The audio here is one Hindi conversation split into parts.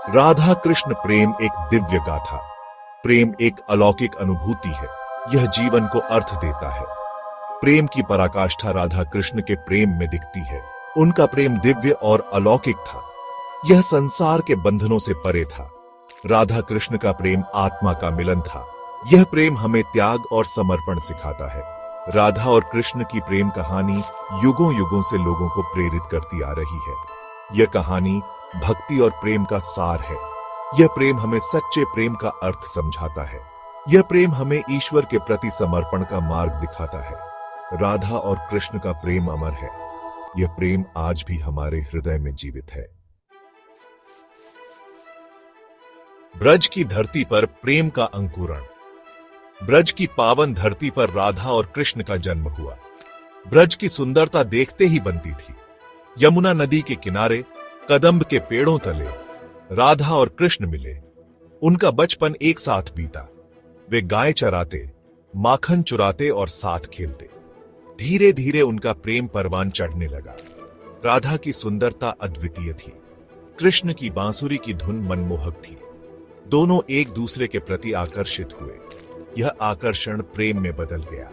राधा कृष्ण प्रेम एक दिव्य गाथा। प्रेम एक अलौकिक अनुभूति है। यह जीवन को अर्थ देता है। प्रेम की पराकाष्ठा राधा कृष्ण के प्रेम में दिखती है। उनका प्रेम दिव्य और अलौकिक था। यह संसार के बंधनों से परे था। राधा कृष्ण का प्रेम आत्मा का मिलन था। यह प्रेम हमें त्याग और समर्पण सिखाता है। राधा और कृष्ण की प्रेम कहानी युगों युगों से लोगों को प्रेरित करती आ रही है। यह कहानी भक्ति और प्रेम का सार है। यह प्रेम हमें सच्चे प्रेम का अर्थ समझाता है। यह प्रेम हमें ईश्वर के प्रति समर्पण का मार्ग दिखाता है। राधा और कृष्ण का प्रेम अमर है। यह प्रेम आज भी हमारे हृदय में जीवित है। ब्रज की धरती पर प्रेम का अंकुरण। ब्रज की पावन धरती पर राधा और कृष्ण का जन्म हुआ। ब्रज की सुंदरता देखते ही बनती थी। यमुना नदी के किनारे कदम्ब के पेड़ों तले राधा और कृष्ण मिले। उनका बचपन एक साथ बीता। वे गाय चराते, माखन चुराते और साथ खेलते। धीरे धीरे उनका प्रेम परवान चढ़ने लगा। राधा की सुंदरता अद्वितीय थी। कृष्ण की बांसुरी की धुन मनमोहक थी। दोनों एक दूसरे के प्रति आकर्षित हुए। यह आकर्षण प्रेम में बदल गया।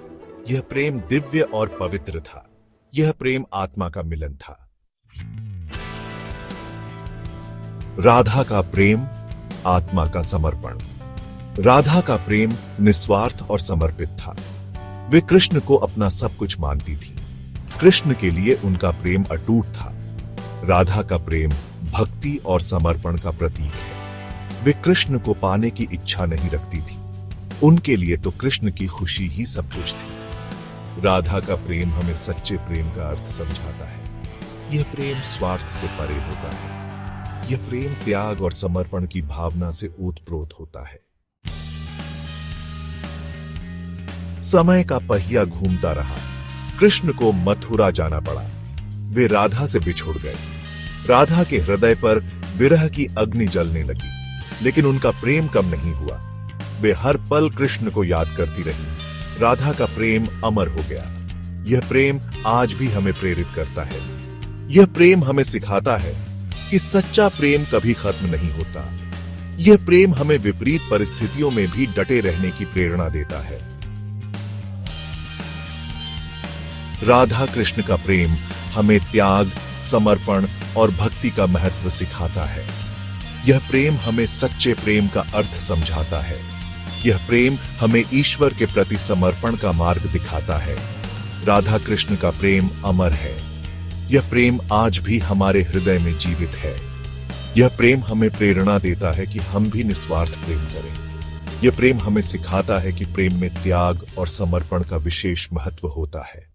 यह प्रेम दिव्य और पवित्र था। यह प्रेम आत्मा का मिलन था। राधा का प्रेम, आत्मा का समर्पण। राधा का प्रेम निस्वार्थ और समर्पित था। वे कृष्ण को अपना सब कुछ मानती थी। कृष्ण के लिए उनका प्रेम अटूट था। राधा का प्रेम भक्ति और समर्पण का प्रतीक है। वे कृष्ण को पाने की इच्छा नहीं रखती थी। उनके लिए तो कृष्ण की खुशी ही सब कुछ थी। राधा का प्रेम हमें सच्चे प्रेम का अर्थ समझाता है। यह प्रेम स्वार्थ से परे होता है। यह प्रेम त्याग और समर्पण की भावना से ओतप्रोत होता है। समय का पहिया घूमता रहा। कृष्ण को मथुरा जाना पड़ा। वे राधा से बिछुड़ गए। राधा के हृदय पर विरह की अग्नि जलने लगी, लेकिन उनका प्रेम कम नहीं हुआ। वे हर पल कृष्ण को याद करती रही। राधा का प्रेम अमर हो गया। यह प्रेम आज भी हमें प्रेरित करता है। यह प्रेम हमें सिखाता है कि सच्चा प्रेम कभी खत्म नहीं होता। यह प्रेम हमें विपरीत परिस्थितियों में भी डटे रहने की प्रेरणा देता है। राधा कृष्ण का प्रेम हमें त्याग, समर्पण और भक्ति का महत्व सिखाता है। यह प्रेम हमें सच्चे प्रेम का अर्थ समझाता है। यह प्रेम हमें ईश्वर के प्रति समर्पण का मार्ग दिखाता है। राधा कृष्ण का प्रेम अमर है। यह प्रेम आज भी हमारे हृदय में जीवित है। यह प्रेम हमें प्रेरणा देता है कि हम भी निस्वार्थ प्रेम करें। यह प्रेम हमें सिखाता है कि प्रेम में त्याग और समर्पण का विशेष महत्व होता है।